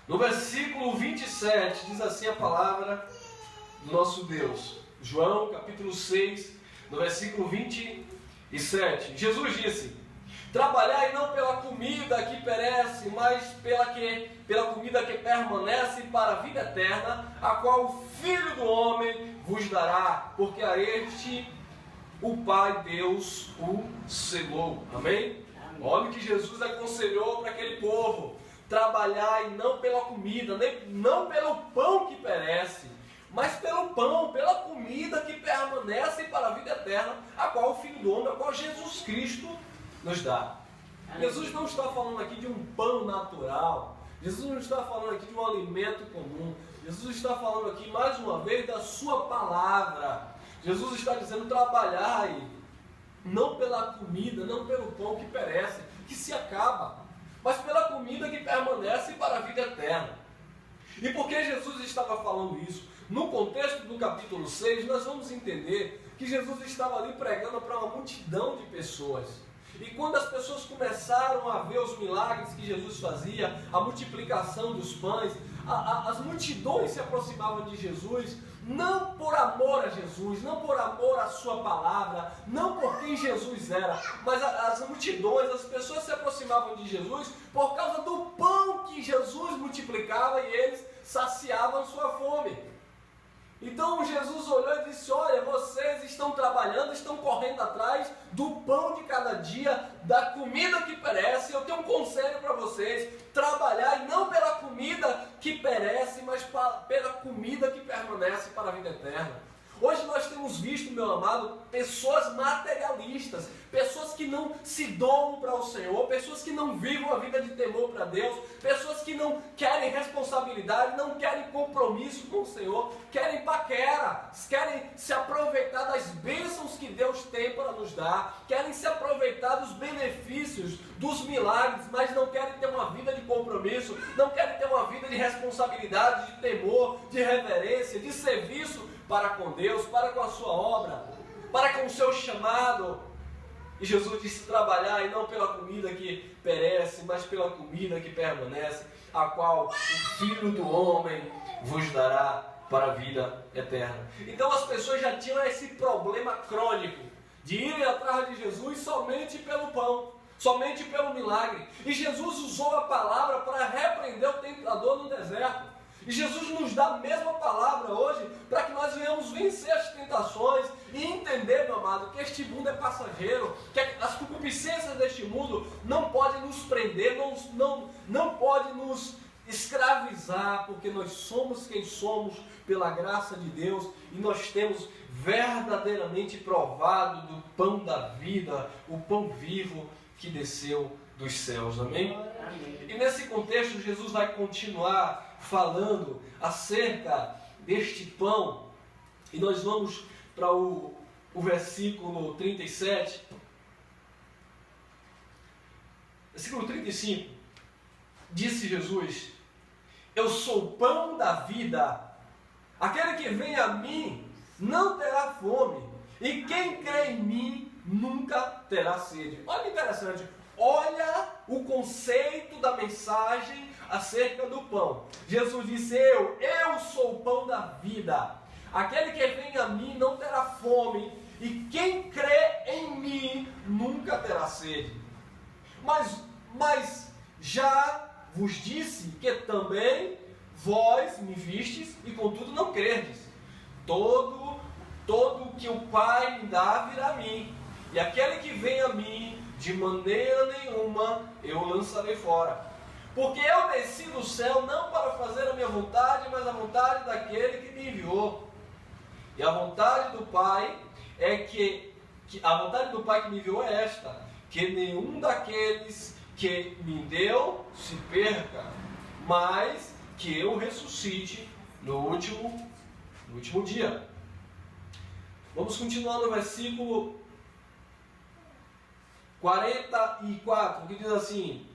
No versículo 27, diz assim a palavra do nosso Deus. João, capítulo 6, no versículo 27. Jesus disse: trabalhai não pela comida que perece, mas pela comida que permanece para a vida eterna, a qual o Filho do Homem vos dará, porque a este o Pai Deus o selou. Amém? Olha o que Jesus aconselhou para aquele povo: trabalhai não pela comida, não pelo pão que perece, mas pelo pão, pela comida que permanece para a vida eterna, a qual o Filho do Homem, a qual Jesus Cristo nos dá. Jesus não está falando aqui de um pão natural. Jesus não está falando aqui de um alimento comum. Jesus está falando aqui, mais uma vez, da sua palavra. Jesus está dizendo: trabalhai não pela comida, não pelo pão que perece, que se acaba, mas pela comida que permanece para a vida eterna. E por que Jesus estava falando isso? No contexto do capítulo 6, nós vamos entender que Jesus estava ali pregando para uma multidão de pessoas. E quando as pessoas começaram a ver os milagres que Jesus fazia, a multiplicação dos pães, as multidões se aproximavam de Jesus, não por amor a Jesus, não por amor à sua palavra, não por quem Jesus era, mas as multidões, as pessoas se aproximavam de Jesus por causa do pão que Jesus multiplicava e eles saciavam sua fome. Então Jesus olhou e disse: olha, vocês estão trabalhando, estão correndo atrás do pão de cada dia, da comida que perece. Eu tenho um conselho para vocês: trabalhar não pela comida que perece, mas pela comida que permanece para a vida eterna. Hoje nós temos visto, meu amado, pessoas materialistas, pessoas que não se doam para o Senhor, pessoas que não vivem uma vida de temor para Deus, pessoas que não querem responsabilidade, não querem compromisso com o Senhor, querem paquera, querem se aproveitar das bênçãos que Deus tem para nos dar, querem se aproveitar dos benefícios, dos milagres, mas não querem ter uma vida de compromisso, não querem ter uma vida de responsabilidade, de temor, de reverência, de serviço para com Deus, para com a sua obra, para com o seu chamado. E Jesus disse: trabalhar e não pela comida que perece, mas pela comida que permanece, a qual o Filho do Homem vos dará para a vida eterna. Então as pessoas já tinham esse problema crônico de irem atrás de Jesus somente pelo pão, somente pelo milagre. E Jesus usou a palavra para repreender o tentador no deserto. E Jesus nos dá a mesma palavra hoje para que nós venhamos vencer as tentações e entender, meu amado, que este mundo é passageiro, que as concupiscências deste mundo não podem nos prender, não podem nos escravizar, porque nós somos quem somos pela graça de Deus e nós temos verdadeiramente provado do pão da vida, o pão vivo que desceu dos céus. Amém? Amém. E nesse contexto Jesus vai continuar falando acerca deste pão, e nós vamos para o versículo 37, versículo 35, disse Jesus: eu sou o pão da vida, aquele que vem a mim não terá fome, e quem crê em mim nunca terá sede. Olha que interessante, olha o conceito da mensagem acerca do pão. Jesus disse: eu sou o pão da vida, aquele que vem a mim não terá fome, e quem crê em mim nunca terá sede. Mas já vos disse que também vós me vistes e contudo não credes. Todo o que o Pai me dá virá a mim, e aquele que vem a mim de maneira nenhuma eu lançarei fora. Porque eu desci do céu não para fazer a minha vontade, mas a vontade daquele que me enviou. E a vontade do Pai a vontade do Pai que me enviou é esta: que nenhum daqueles que me deu se perca, mas que eu ressuscite no último dia. Vamos continuar no versículo 44, que diz assim: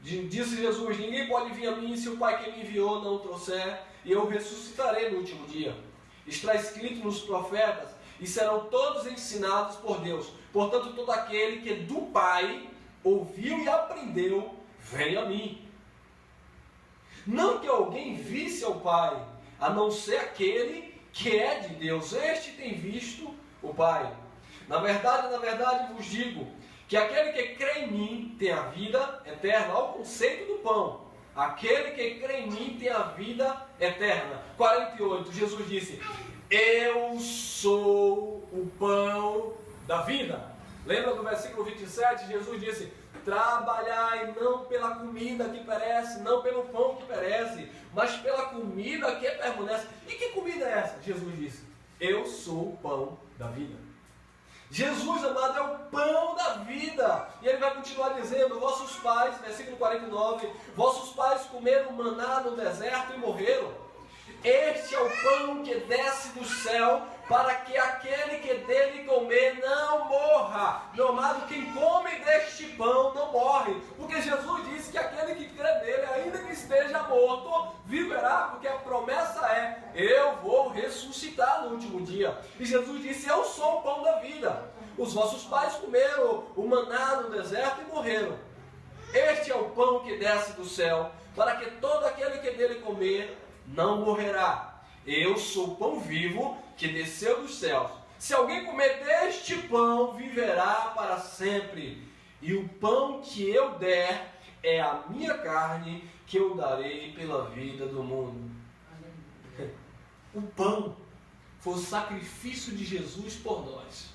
disse Jesus: ninguém pode vir a mim se o Pai que me enviou não o trouxer, e eu ressuscitarei no último dia. Está escrito nos profetas, e serão todos ensinados por Deus. Portanto, todo aquele que do Pai ouviu e aprendeu, vem a mim. Não que alguém visse ao Pai, a não ser aquele que é de Deus. Este tem visto o Pai. Na verdade vos digo, que aquele que crê em mim tem a vida eterna. Olha o conceito do pão. Aquele que crê em mim tem a vida eterna. 48, Jesus disse: eu sou o pão da vida. Lembra do versículo 27? Jesus disse: trabalhai não pela comida que perece, não pelo pão que perece, mas pela comida que permanece. E que comida é essa? Jesus disse: eu sou o pão da vida. Jesus, amado, é o pão da vida. E ele vai continuar dizendo: vossos pais, versículo 49, vossos pais comeram maná no deserto e morreram. Este é o pão que desce do céu, para que aquele que dele comer não morra. Meu amado, quem come deste pão não morre, porque Jesus disse que aquele que crê nele, ainda que esteja morto, viverá, porque a promessa é: eu vou ressuscitar no último dia. E Jesus disse: eu sou o pão da vida. Os vossos pais comeram o maná no deserto e morreram. Este é o pão que desce do céu, para que todo aquele que dele comer não morrerá. Eu sou o pão vivo que desceu dos céus. Se alguém comer deste pão, viverá para sempre. E o pão que eu der é a minha carne, que eu darei pela vida do mundo. O pão foi o sacrifício de Jesus por nós.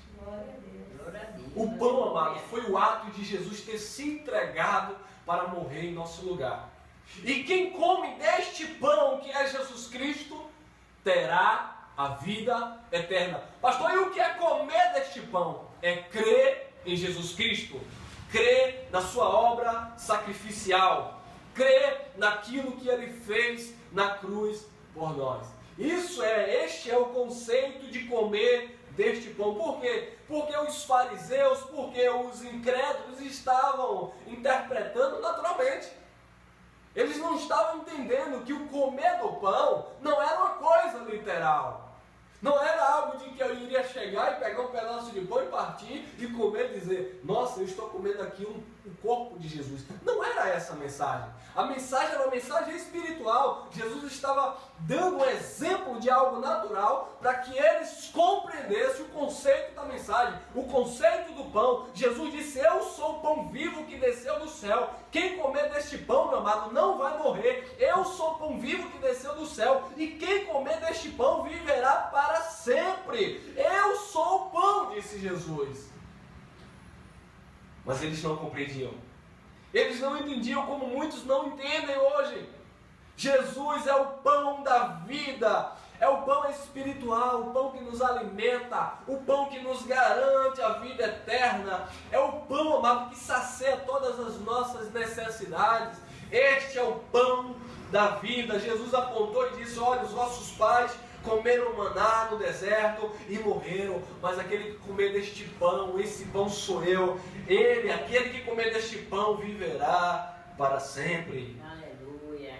O pão, amado, foi o ato de Jesus ter se entregado para morrer em nosso lugar. E quem come deste pão, que é Jesus Cristo, terá a vida eterna. Pastor, e o que é comer deste pão? É crer em Jesus Cristo, crer na sua obra sacrificial, crer naquilo que Ele fez na cruz por nós. Este é o conceito de comer deste pão. Por quê? Porque os fariseus, porque os incrédulos estavam interpretando naturalmente. Eles não estavam entendendo que o comer do pão não era uma coisa literal. Não era algo de que eu iria chegar e pegar um pedaço de pão e partir e comer e dizer: nossa, eu estou comendo aqui o corpo de Jesus. Não era essa a mensagem. A mensagem era uma mensagem espiritual. Jesus estava dando um exemplo de algo natural para que eles compreendessem o conceito da mensagem, o conceito do pão. Jesus disse: eu sou o pão vivo que desceu do céu. Quem comer deste pão, meu amado, não vai morrer. Eu sou o pão vivo que desceu do céu. E quem comer deste pão viverá para sempre. Eu sou o pão, disse Jesus. Mas eles não compreendiam. Eles não entendiam como muitos não entendem hoje. Jesus é o pão da vida. É o pão espiritual, o pão que nos alimenta, o pão que nos garante a vida eterna. É o pão, amado, que sacia todas as nossas necessidades. Este é o pão da vida. Jesus apontou e disse: olha, os vossos pais comeram maná no deserto e morreram, mas aquele que comer deste pão, esse pão sou eu. Aquele que comer deste pão viverá para sempre. Aleluia.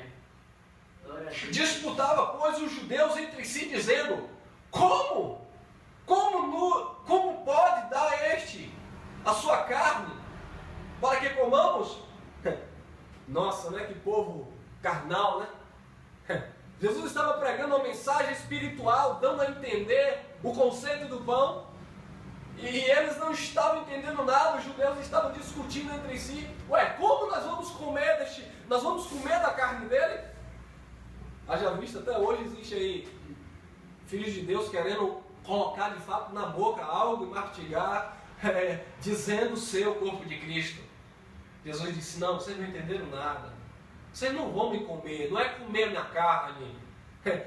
Disputava, pois, os judeus entre si, dizendo: como pode dar este a sua carne para que comamos? Nossa, né? Que povo carnal, né? Jesus estava pregando uma mensagem espiritual, dando a entender o conceito do pão, e eles não estavam entendendo nada. Os judeus estavam discutindo entre si: ué, como nós vamos comer da carne dele? Haja visto, até hoje existe aí filhos de Deus querendo colocar de fato na boca algo e mastigar, dizendo ser o corpo de Cristo. Jesus disse: não, vocês não entenderam nada. Vocês não vão me comer, não é comer minha carne,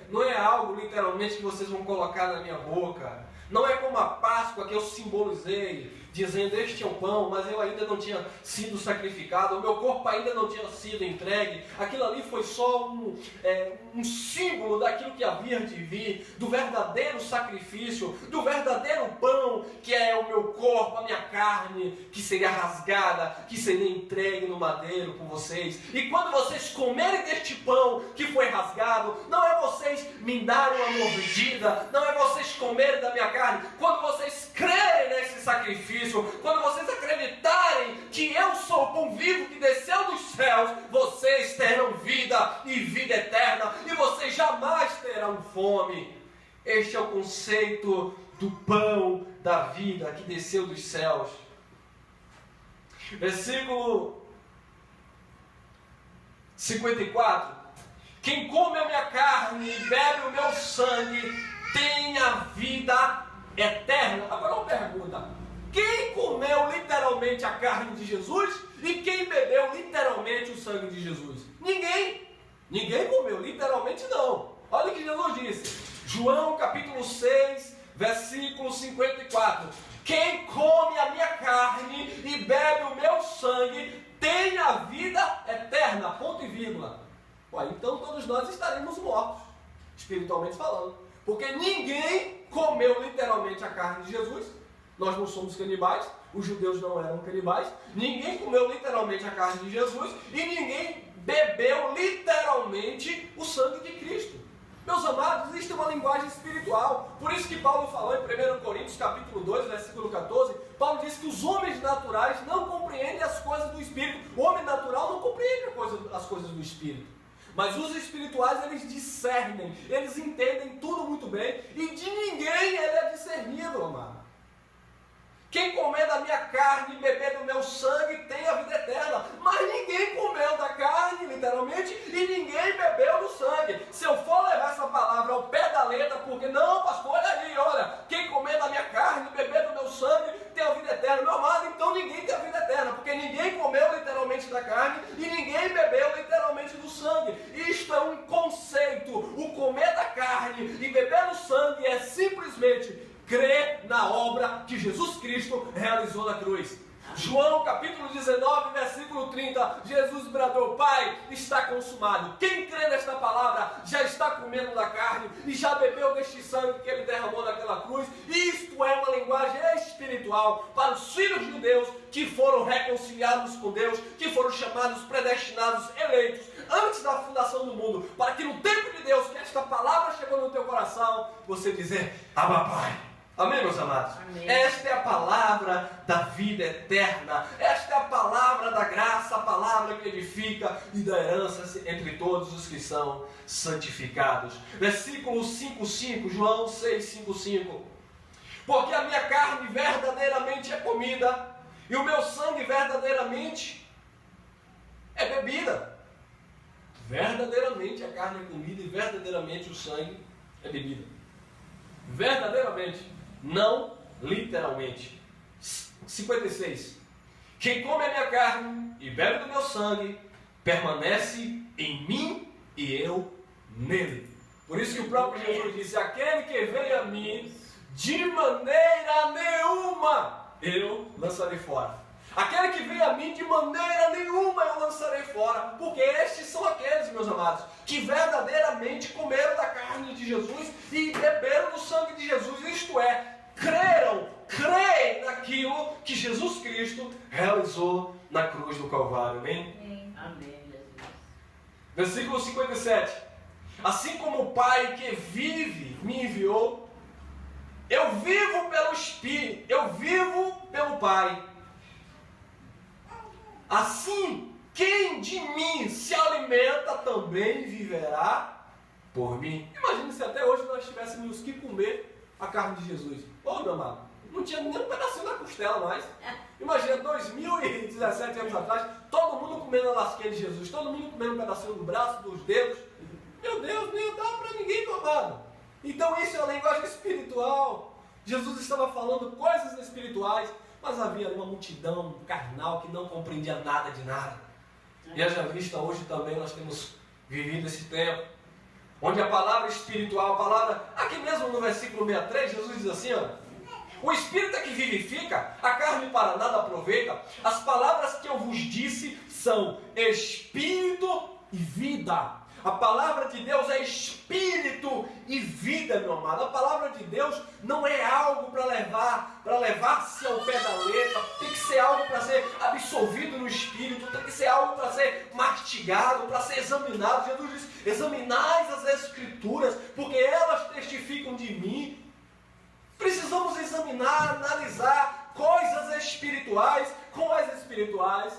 não é algo literalmente que vocês vão colocar na minha boca, não é como a Páscoa que eu simbolizei, dizendo: este é o pão, mas eu ainda não tinha sido sacrificado, o meu corpo ainda não tinha sido entregue. Aquilo ali foi só um símbolo daquilo que havia de vir, do verdadeiro sacrifício, do verdadeiro pão, que é o meu corpo, a minha carne, que seria rasgada, que seria entregue no madeiro por vocês. E quando vocês comerem deste pão que foi rasgado, não é vocês me darem uma mordida, não é vocês comerem da minha carne. Quando vocês crerem nesse sacrifício, quando vocês acreditarem que eu sou o pão vivo que desceu dos céus, vocês terão vida e vida vida eterna e vocês jamais terão fome. Este é o conceito do pão da vida que desceu dos céus. Versículo 54. Quem come a minha carne e bebe o meu sangue tem a vida eterna. Agora uma pergunta. Quem comeu literalmente a carne de Jesus e quem bebeu literalmente o sangue de Jesus? Ninguém. Ninguém comeu, literalmente não. Olha o que Jesus disse. João capítulo 6, versículo 54. Quem come a minha carne e bebe o meu sangue tem a vida eterna. Ponto e vírgula. Ué, então todos nós estaremos mortos, espiritualmente falando. Porque ninguém comeu literalmente a carne de Jesus. Nós não somos canibais, os judeus não eram canibais. Ninguém comeu literalmente a carne de Jesus e ninguém bebeu literalmente o sangue de Cristo. Meus amados, existe uma linguagem espiritual. Por isso que Paulo falou em 1 Coríntios capítulo 2, versículo 14, Paulo diz que os homens naturais não compreendem as coisas do Espírito. O homem natural não compreende as coisas do Espírito. Mas os espirituais, eles discernem, eles entendem tudo muito bem, e de ninguém ele é discernido, amado. Quem comer da minha carne e beber do meu sangue tem a vida eterna. Mas ninguém comeu da carne, literalmente, e ninguém bebeu do sangue. Se eu for levar essa palavra ao pé da letra, porque não, pastor, olha aí, olha, quem comer da minha carne e beber do meu sangue tem a vida eterna. Meu amado, então ninguém tem a vida eterna, porque ninguém comeu literalmente da carne e ninguém bebeu literalmente do sangue. Isto é um conceito. O comer da carne e beber do sangue é simplesmente crer na obra que Jesus Cristo realizou na cruz. João capítulo 19, versículo 30, Jesus bradou: Pai, está consumado. Quem crê nesta palavra já está comendo da carne e já bebeu deste sangue que ele derramou naquela cruz. Isto é uma linguagem espiritual para os filhos de Deus que foram reconciliados com Deus, que foram chamados, predestinados, eleitos antes da fundação do mundo, para que no tempo de Deus, que esta palavra chegou no teu coração, você dizer: Abba, Pai. Amém, meus amados? Amém. Esta é a palavra da vida eterna. Esta é a palavra da graça, a palavra que edifica e da herança entre todos os que são santificados. Versículo 5:5, João 6:5. Porque a minha carne verdadeiramente é comida e o meu sangue verdadeiramente é bebida. Verdadeiramente a carne é comida e verdadeiramente o sangue é bebida. Verdadeiramente. Não literalmente. 56. Quem come a minha carne e bebe do meu sangue permanece em mim e eu nele. Por isso que o próprio Jesus disse: aquele que vem a mim, de maneira nenhuma eu lançarei fora. Aquele que vem a mim, de maneira nenhuma eu lançarei fora. Porque estes são aqueles, meus amados, que verdadeiramente comeram da carne de Jesus e beberam do sangue de Jesus. Isto é, creem naquilo que Jesus Cristo realizou na cruz do Calvário. Amém? Amém, Jesus. Versículo 57. Assim como o Pai que vive me enviou, eu vivo pelo Espírito, eu vivo pelo Pai. Assim, quem de mim se alimenta também viverá por mim. Imagine se até hoje nós tivéssemos que comer a carne de Jesus. Ô, meu amado, não tinha nem um pedacinho da costela mais. Imagina, 2017 anos atrás, todo mundo comendo a lasquinha de Jesus, todo mundo comendo um pedacinho do braço, dos dedos. Meu Deus, nem dá para ninguém, meu amado. Então isso é a linguagem espiritual. Jesus estava falando coisas espirituais, mas havia uma multidão carnal que não compreendia nada de nada. E haja vista, hoje também nós temos vivido esse tempo, onde a palavra espiritual, a palavra, aqui mesmo no versículo 63, Jesus diz assim, ó: o Espírito é que vivifica, a carne para nada aproveita. As palavras que eu vos disse são Espírito e vida. A palavra de Deus é Espírito e vida, meu amado. A palavra de Deus não é algo para levar-se ao pé da letra. Tem que ser algo para ser absorvido no Espírito. Tem que ser algo para ser mastigado, para ser examinado. Jesus diz: examinais as Escrituras, porque elas testificam de mim. Precisamos examinar, analisar coisas espirituais com as espirituais.